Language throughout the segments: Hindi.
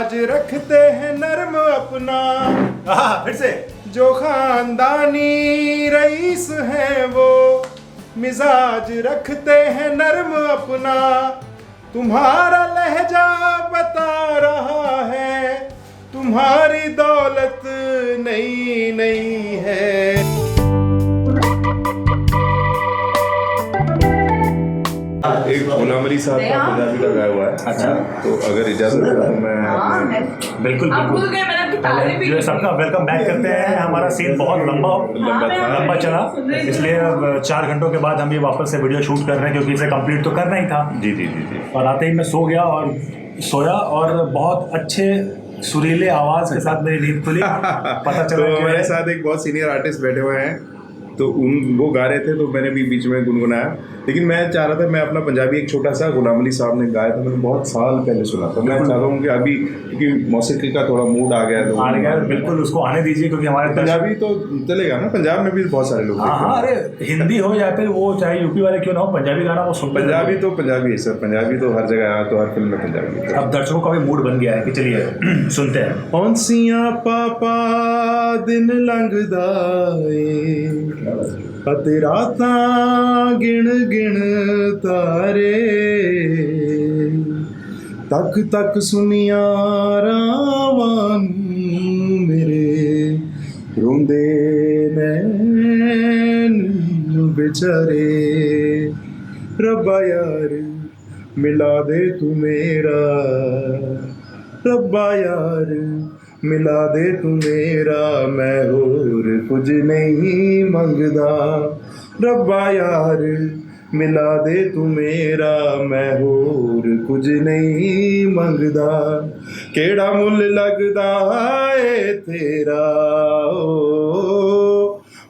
मिजाज रखते हैं नर्म अपना। फिर से। जो खानदानी रईस हैं वो मिजाज रखते हैं नर्म अपना। तुम्हारा लहजा बता रहा है तुम्हारी दौलत नई नई है। एक गुलाम अली साहब का पंजाबी का गाया हुआ है। अच्छा, तो अगर इजाजत है तो मैं बिल्कुल बिल्कुल सबका वेलकम बैक करते हैं। हमारा सीन बहुत लंबा चला, इसलिए 4 घंटों के बाद हम ये वापस से वीडियो शूट कर रहे हैं, क्योंकि इसे कंप्लीट तो करना ही था। जी जी जी जी। और आते ही मैं सो गया और सोया, और बहुत अच्छे सुरीले आवाज के साथ मेरी नींद खुली। पता चला तो हमारे साथ एक बहुत सीनियर आर्टिस्ट बैठे हुए हैं, तो वो गा रहे थे तो मैंने भी बीच में गुनगुनाया। लेकिन मैं चाह रहा था, मैं अपना पंजाबी एक छोटा सा गुलाम अली साहब ने गाया था, मैंने बहुत साल पहले सुना था। मैं चाह रहा हूँ कि अभी क्योंकि मौसीकी का थोड़ा मूड आ गया तो आ गया, बिल्कुल उसको आने दीजिए, क्योंकि हमारे पंजाबी तो चलेगा ना, पंजाब में भी बहुत सारे लोग। हाँ, अरे हिंदी हो या फिर वो चाहे यूपी वाले क्यों ना हो, पंजाबी गाना वो सुन। पंजाबी तो पंजाबी है सर, पंजाबी तो हर जगह आया, तो हर फिल्म में पंजाबी है। अब दर्शकों का भी मूड बन गया है कि चलिए सुनते हैं। औंसियां पापा दिन लंघदा ਏ ਅਤੇ ਰਾਤਾਂ ਗਿਣ ਗਿਣ ਤਾਰੇ ਤੱਕ ਤੱਕ ਸੁਨੀਆਂ ਰਾਵਾਂ ਨੂੰ ਮੇਰੇ ਰੋਂਦੇ ਨੈਣ ਵਿਚਾਰੇ ਰੱਬਾ ਯਾਰ ਮਿਲਾ ਦੇ ਤੂੰ ਮੇਰਾ ਰੱਬਾ ਯਾਰ मिला दे तू मेरा मैं और कुछ नहीं मंगदा रब्बा यार मिला दे तू मेरा मैं और कुछ नहीं मंगदा केड़ा मुल लगदा है तेरा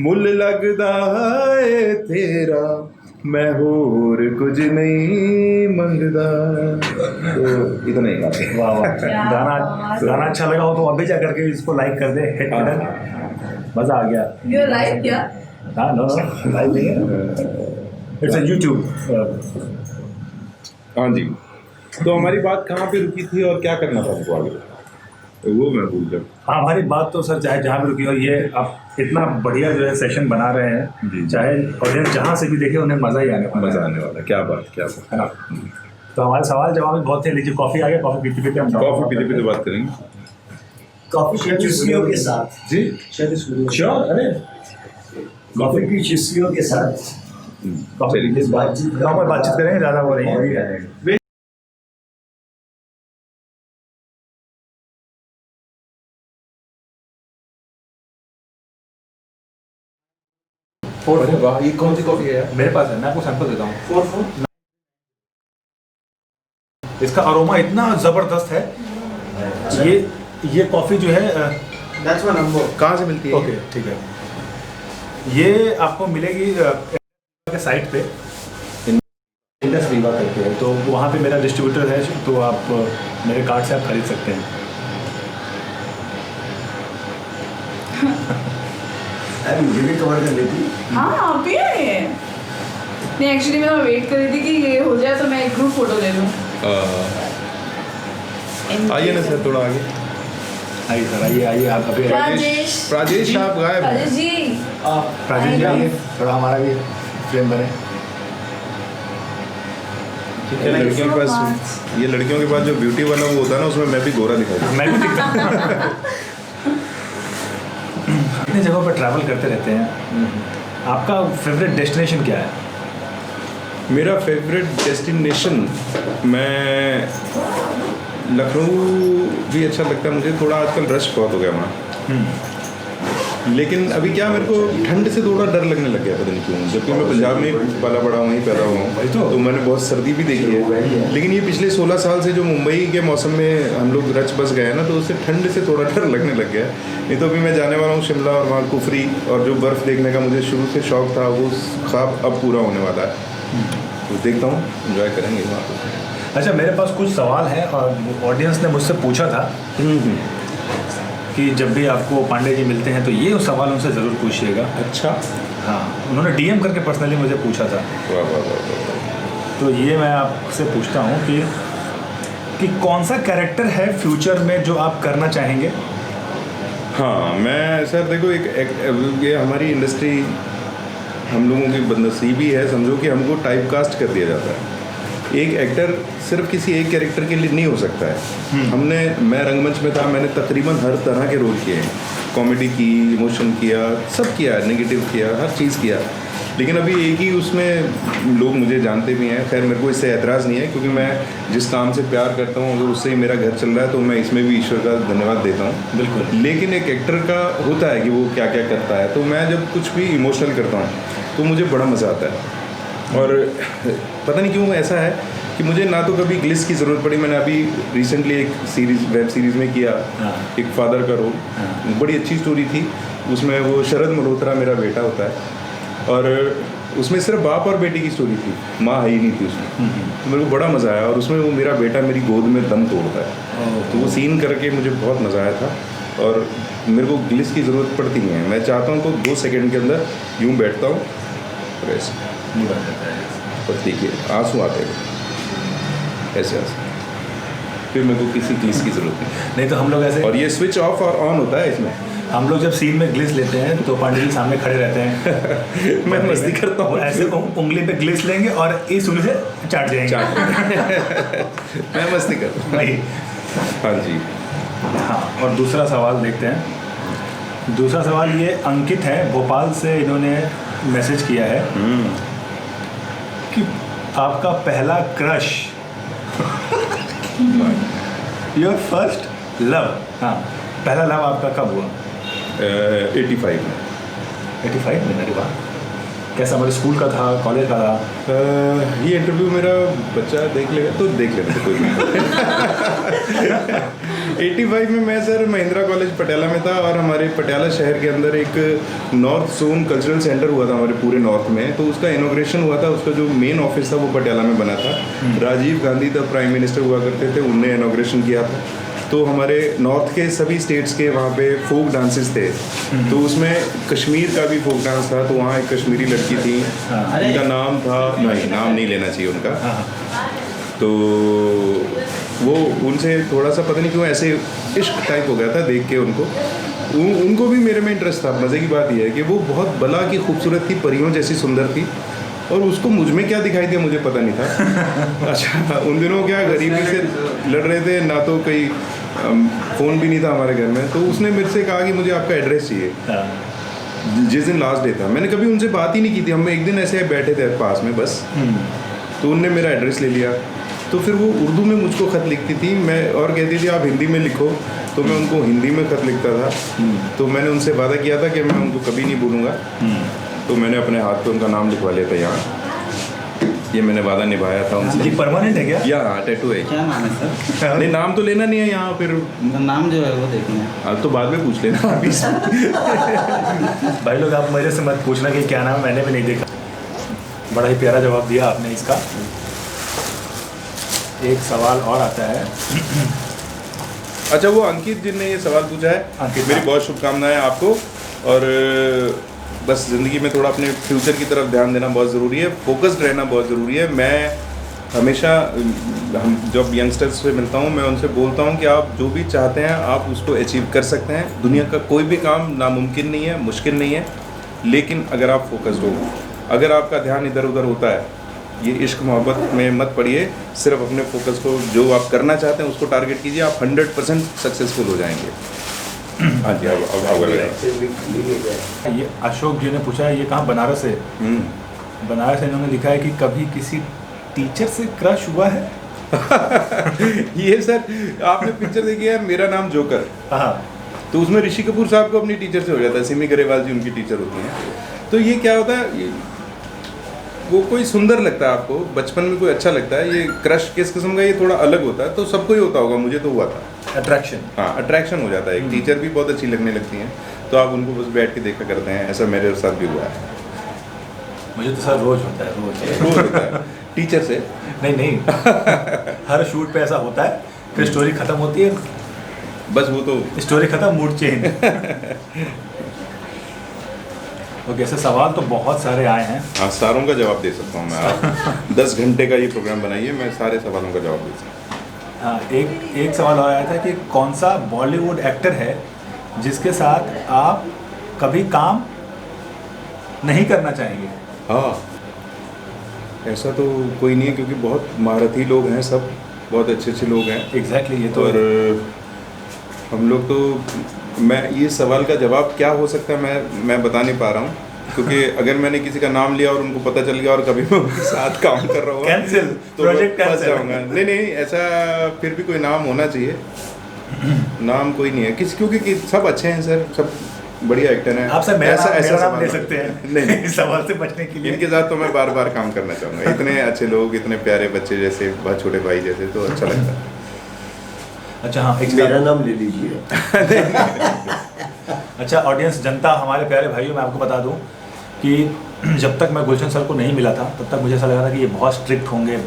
मुल लगदा है तेरा मैं और कुछ नहीं मंगदा। तो इतना ही गाते। वाह वाह, गाना अच्छा लगा हो तो अभी जा करके इसको लाइक कर दे, हिट बटन। मजा आ गया। ये लाइक क्या? हाँ, नो लाइक नहीं है, इट्स अ यूट्यूब। हाँ जी, तो हमारी बात कहाँ पे रुकी थी और क्या करना था हमको आगे, तो वो मैं भूल गया। हाँ, हमारी बात तो सर चाहे जहाँ भी रुकी हो, ये आप इतना बढ़िया जो है सेशन बना रहे हैं, चाहे ऑडियंस जहाँ से भी देखे उन्हें मज़ा ही आने वाला, मज़ा आने वाला। क्या बात है ना। तो हमारे सवाल जवाब भी बहुत थे। लीजिए कॉफ़ी आ गया, कॉफ़ी पीते पीते हम कॉफ़ी पीते पीते बात करेंगे। कॉफी की चुस्कियों के साथ जी श्योर। अरे कॉफी की चुस्कियों के साथ बातचीत करेंगे, ज़्यादा हो रही है। अरे वाह, ये कौन सी कॉफ़ी है यार? मेरे पास है, मैं आपको सैंपल देता हूँ। 4 इसका अरोमा इतना ज़बरदस्त है। ये कॉफ़ी जो है दैट्स माय नंबर। कहाँ से मिलती है? ओके ठीक है, ये आपको मिलेगी के साइट पे, इंडस वीवा करके है, तो वहाँ पे मेरा डिस्ट्रीब्यूटर है, तो आप मेरे कार्ड से आप खरीद सकते हैं। अरे मुझे भी कवर कर लेती। हाँ आप ही है। नहीं एक्चुअली मैं वेट कर रही थी कि ये हो जाए तो मैं एक ग्रुप फोटो ले लूँ। आइए ना सर, थोड़ा आगे आइए सर, आइए आप अभी। राजेश आप गायब हैं। राजेश जी राजेश जी आइए, थोड़ा हमारा भी फ्रेम बने। लड़कियों के पास, ये लड़कियों के पास जो ब्यूटी वाला वो होता है ना, उसमें मैं भी गोरा दिखाई देता हूँ। मैं भी दिखता हूँ। इतनी जगहों पर ट्रैवल करते रहते हैं, आपका फेवरेट डेस्टिनेशन क्या है? मेरा फेवरेट डेस्टिनेशन, मैं लखनऊ भी अच्छा लगता है मुझे। थोड़ा आजकल रश बहुत हो गया वहाँ, लेकिन अभी क्या मेरे को ठंड से थोड़ा डर लगने लग गया, पता नहीं क्यों। जबकि मैं पंजाब में पला बड़ा हूँ, वहीं पैदा हुआ हूँ, तो मैंने बहुत सर्दी भी देखी है। लेकिन ये पिछले 16 साल से जो मुंबई के मौसम में हम लोग रच बस गए ना, तो उससे ठंड से थोड़ा डर लगने लग गया। नहीं तो अभी मैं जाने वाला हूँ शिमला, और वहाँ कुफरी, और जो बर्फ़ देखने का मुझे शुरू से शौक़ था, वो ख्वाब अब पूरा होने वाला है। तो देखता हूँ, एंजॉय करेंगे वहाँ पर। अच्छा, मेरे पास कुछ सवाल है और ऑडियंस ने मुझसे पूछा था कि जब भी आपको पांडे जी मिलते हैं तो ये सवाल उनसे ज़रूर पूछिएगा। अच्छा, हाँ, उन्होंने डीएम करके पर्सनली मुझे पूछा था। वाह वाह वाह वाह। तो ये मैं आपसे पूछता हूँ कि कि कौन सा कैरेक्टर है फ्यूचर में जो आप करना चाहेंगे? हाँ, मैं सर देखो ये हमारी इंडस्ट्री हम लोगों की बदनसीबी है, समझो कि हमको टाइप कास्ट कर दिया जाता है। एक एक्टर सिर्फ किसी एक कैरेक्टर के लिए नहीं हो सकता है। मैं रंगमंच में था, मैंने तकरीबन हर तरह के रोल किए हैं, कॉमेडी की, इमोशन किया, सब किया, नेगेटिव किया, हर चीज़ किया। लेकिन अभी एक ही उसमें लोग मुझे जानते भी हैं। खैर मेरे को इससे एतराज़ नहीं है, क्योंकि मैं जिस काम से प्यार करता हूँ अगर उससे ही मेरा घर चल रहा है तो मैं इसमें भी ईश्वर का धन्यवाद देता हूँ। बिल्कुल। लेकिन एक एक्टर का होता है कि वो क्या क्या करता है, तो मैं जब कुछ भी इमोशनल करता हूँ तो मुझे बड़ा मज़ा आता है। और पता नहीं क्यों ऐसा है कि मुझे ना तो कभी ग्लिस की ज़रूरत पड़ी। मैंने अभी रिसेंटली एक वेब सीरीज़ में किया, एक फादर का रोल, बड़ी अच्छी स्टोरी थी। उसमें वो शरद मल्होत्रा मेरा बेटा होता है, और उसमें सिर्फ बाप और बेटी की स्टोरी थी, माँ है ही नहीं थी उसमें। तो मेरे को बड़ा मज़ा आया, और उसमें वो मेरा बेटा मेरी गोद में दम तोड़ता है। तो वो सीन करके मुझे बहुत मज़ा आया था। और मेरे को ग्लिस की ज़रूरत पड़ती नहीं है, मैं चाहता हूँ तो 2 सेकंड के अंदर यूँ बैठता हूँ, और देखिए आंसू आते हैं ऐसे, फिर मेरे को किसी चीज़ की ज़रूरत नहीं तो हम लोग ऐसे, और ये स्विच ऑफ और ऑन होता है इसमें। हम लोग जब सीन में ग्लिस लेते हैं तो पांडे जी सामने खड़े रहते हैं मैं मस्ती करता हूँ, ऐसे उंगली पे ग्लिस लेंगे और इस उंगली से चाट जाएंगे। मैं मस्ती करता हूँ भाई। हाँ जी। हाँ, और दूसरा सवाल देखते हैं। दूसरा सवाल ये अंकित है, भोपाल से, इन्होंने मैसेज किया है कि आपका पहला क्रश, योर फर्स्ट लव, हाँ, पहला लव आपका कब हुआ? 85 में। 85 में? अरे वाह, कैसा, हमारे स्कूल का था, कॉलेज का था? ये इंटरव्यू मेरा बच्चा देख लेगा तो देख लेना तो कोई नहीं। 85 में मैं सर महिंद्रा कॉलेज पटियाला में था, और हमारे पटियाला शहर के अंदर एक नॉर्थ जोन कल्चरल सेंटर हुआ था हमारे पूरे नॉर्थ में। तो उसका इनॉग्रेशन हुआ था, उसका जो मेन ऑफिस था वो पटियाला में बना था। राजीव गांधी तब प्राइम मिनिस्टर हुआ करते थे, उनने इनॉग्रेशन किया था। तो हमारे नॉर्थ के सभी स्टेट्स के वहाँ पे फोक डांसेस थे, तो उसमें कश्मीर का भी फोक डांस था। तो वहाँ एक कश्मीरी लड़की थी, उनका नाम था, नहीं नाम नहीं लेना चाहिए उनका, तो वो उनसे थोड़ा सा पता नहीं क्यों ऐसे इश्क टाइप हो गया था देख के उनको। उनको भी मेरे में इंटरेस्ट था। मज़े की बात यह है कि वो बहुत भला की खूबसूरत थी, परियों जैसी सुंदर थी, और उसको मुझ में क्या दिखाई दिया मुझे पता नहीं था। अच्छा, उन दिनों क्या गरीबी से लड़ रहे थे, ना तो कोई फ़ोन भी नहीं था हमारे घर में। तो उसने मेरे से कहा कि मुझे आपका एड्रेस चाहिए। जिस दिन लास्ट डे था, मैंने कभी उनसे बात ही नहीं की थी, हम एक दिन ऐसे बैठे थे पास में बस, तो उनने मेरा एड्रेस ले लिया। तो फिर वो उर्दू में मुझको ख़त लिखती थी, मैं और कहती थी आप हिंदी में लिखो, तो मैं उनको हिंदी में ख़त लिखता था। तो मैंने उनसे वादा किया था कि मैं उनको कभी नहीं भूलूँगा। तो मैंने अपने हाथ पे उनका नाम लिखवा लिया था यहाँ। ये मैंने वादा निभाया था उनसे। ये परमानेंट है क्या? या हाँ, टैटू है। क्या नाम है सर? नहीं, नाम तो लेना नहीं है यहाँ, फिर नाम जो है वो देखना है। अब तो बाद में पूछ लेना अभी। भाई लोग आप मेरे से मत पूछना कि क्या नाम, मैंने भी नहीं देखा। बड़ा ही प्यारा जवाब दिया आपने इसका। एक सवाल और आता है। अच्छा, वो अंकित जिनने ये सवाल पूछा है, अंकित, मेरी बहुत शुभकामनाएं आपको। और बस ज़िंदगी में थोड़ा अपने फ्यूचर की तरफ ध्यान देना बहुत ज़रूरी है, फोकस्ड रहना बहुत ज़रूरी है। मैं हमेशा हम जब यंगस्टर्स से मिलता हूँ, मैं उनसे बोलता हूँ कि आप जो भी चाहते हैं आप उसको अचीव कर सकते हैं। दुनिया का कोई भी काम नामुमकिन नहीं है, मुश्किल नहीं है, लेकिन अगर आप फोकस्ड हो, अगर आपका ध्यान इधर उधर होता है, ये इश्क मोहब्बत में मत पड़िए, सिर्फ अपने फोकस को, जो आप करना चाहते हैं उसको टारगेट कीजिए, आप 100% सक्सेसफुल हो जाएंगे। हाँ जी, अब ये अशोक जी ने पूछा है, ये कहाँ, बनारस है। बनारस है, इन्होंने लिखा है कि कभी किसी टीचर से क्रश हुआ है? ये सर आपने पिक्चर देखी है मेरा नाम जोकर? हाँ। तो उसमें ऋषि कपूर साहब को अपनी टीचर से हो जाता है, सिमी गरेवाल जी उनकी टीचर होती हैं। तो ये क्या होता है, वो कोई सुंदर लगता है आपको, बचपन में कोई अच्छा लगता है, ये क्रश किस किस्म का, ये थोड़ा अलग होता है। तो सबको ही होता होगा, मुझे तो हुआ था। अट्रैक्शन, हाँ, अट्रैक्शन हो जाता है। एक टीचर भी बहुत अच्छी लगने लगती हैं, तो आप उनको बस बैठ के देखा करते हैं। ऐसा मेरे साथ भी हुआ है। मुझे तो सर रोज होता है, रोज होता है टीचर से? नहीं हर शूट पे ऐसा होता है, फिर स्टोरी खत्म होती है, बस वो तो स्टोरी खत्म, मूड चेंज। ओके, ऐसे सवाल तो बहुत सारे आए हैं। हाँ, सारों का जवाब दे सकता हूँ मैं। आप 10 घंटे का ये प्रोग्राम बनाइए, मैं सारे सवालों का जवाब दे सकता हूँ। हाँ, एक सवाल और आया था कि कौन सा बॉलीवुड एक्टर है जिसके साथ आप कभी काम नहीं करना चाहेंगे? हाँ, ऐसा तो कोई नहीं है क्योंकि बहुत महारथी लोग हैं, सब बहुत अच्छे अच्छे लोग हैं। एग्जैक्टली ये तो और हम लोग तो, मैं ये सवाल का जवाब क्या हो सकता है मैं बता नहीं पा रहा हूँ, क्योंकि अगर मैंने किसी का नाम लिया और उनको पता चल गया और कभी मैं उनके साथ काम कर रहा हूँ कैंसिल, तो प्रोजेक्ट फंस कैंसिल जाऊंगा। नहीं, ऐसा फिर भी कोई नाम होना चाहिए। नाम कोई नहीं है क्योंकि सब अच्छे हैं सर, सब बढ़िया एक्टर हैं। आप सर मेरा नाम सवाल ले सकते हैं नहीं इस सवाल से बचने के लिए। इनके साथ तो मैं बार बार काम करना चाहूँगा। इतने अच्छे लोग, इतने प्यारे बच्चे जैसे, बहुत छोटे भाई जैसे, तो अच्छा लगता है। अच्छा हाँ, एक मेरा नाम ले लीजिए। अच्छा ऑडियंस, जनता, हमारे प्यारे भाइयों, मैं आपको बता दूं कि जब तक मैं गुलशन सर को नहीं मिला था तब तक मुझे ऐसा लगा था कि ये बहुत स्ट्रिक्ट होंगे,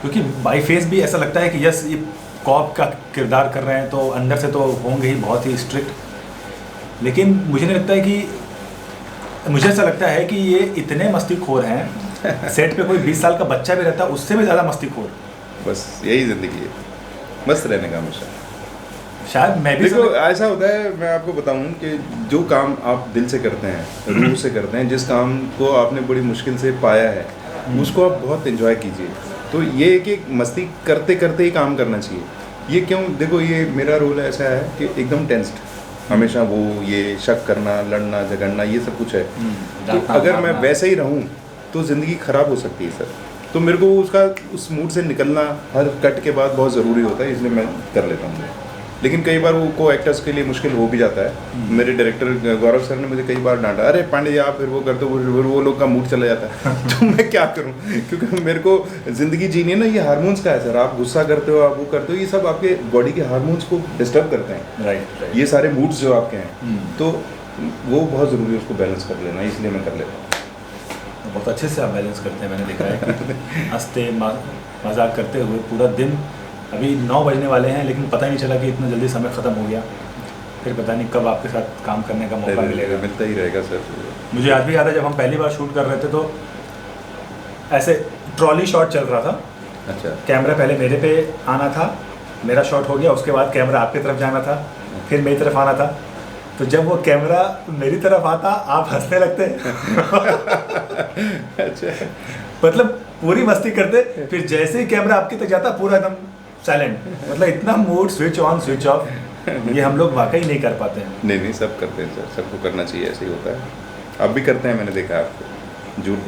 क्योंकि बाई फेस भी ऐसा लगता है कि यस ये कॉप का किरदार कर रहे हैं तो अंदर से तो होंगे ही बहुत ही स्ट्रिक्ट। लेकिन मुझे नहीं लगता है कि, मुझे ऐसा लगता है कि ये इतने मस्तीखोर हैं, सेट पे कोई 20 साल का बच्चा भी रहता है उससे भी ज़्यादा मस्तीखोर। बस यही ज़िंदगी है, मस्त रहने का हमेशा। शायद मैं भी देखो ऐसा होता है, मैं आपको बताऊं कि जो काम आप दिल से करते हैं, रूह से करते हैं, जिस काम को आपने बड़ी मुश्किल से पाया है, उसको आप बहुत एंजॉय कीजिए। तो ये कि मस्ती करते करते ही काम करना चाहिए। ये क्यों, देखो ये मेरा रोल ऐसा है कि एकदम टेंस्ड, हमेशा वो ये शक करना, लड़ना झगड़ना, ये सब कुछ है। तो अगर मैं वैसे ही रहूं तो ज़िंदगी ख़राब हो सकती है सर। तो मेरे को उस मूड से निकलना हर कट के बाद बहुत ज़रूरी होता है, इसलिए मैं कर लेता हूँ। लेकिन कई बार वो को एक्टर्स के लिए मुश्किल हो भी जाता है। मेरे डायरेक्टर गौरव सर ने मुझे कई बार डांटा, अरे पांडे जी आप फिर वो करते हो, फिर वो लोग का मूड चला जाता है। तो मैं क्या करूं, क्योंकि मेरे को ज़िंदगी जीनी है ना, ये हार्मोन्स का है सर। आप गुस्सा करते हो, आप वो करते हो, ये सब आपके बॉडी के हार्मोन्स को डिस्टर्ब करते हैं। राइट। ये सारे मूड्स जो आपके हैं, तो वो बहुत ज़रूरी है उसको बैलेंस कर लेना, इसलिए मैं कर लेता हूँ। बहुत अच्छे से आप बैलेंस करते हैं, मैंने देखा है कि हंसते मजाक करते हुए पूरा दिन। अभी 9 बजने वाले हैं लेकिन पता ही नहीं चला कि इतना जल्दी समय ख़त्म हो गया। फिर पता नहीं कब आपके साथ काम करने का मौका मिलेगा। मिलता ही रहेगा सर। मुझे आज भी याद है जब हम पहली बार शूट कर रहे थे तो ऐसे ट्रॉली शॉट चल रहा था। अच्छा। कैमरा पहले मेरे पे आना था, मेरा शॉट हो गया, उसके बाद कैमरा आपकी तरफ जाना था, फिर मेरी तरफ आना था। तो जब वो कैमरा मेरी तरफ आता आप हंसने लगते। अच्छा। मतलब पूरी मस्ती करते, फिर जैसे ही कैमरा आपकी तक जाता पूरा एकदम साइलेंट। मतलब इतना mood switch on switch off, ये हम लोग वाकई नहीं कर पाते हैं। नहीं सब करते हैं सर, सबको करना चाहिए, ऐसे ही होता है। आप भी करते हैं, मैंने देखा आपको, झूठ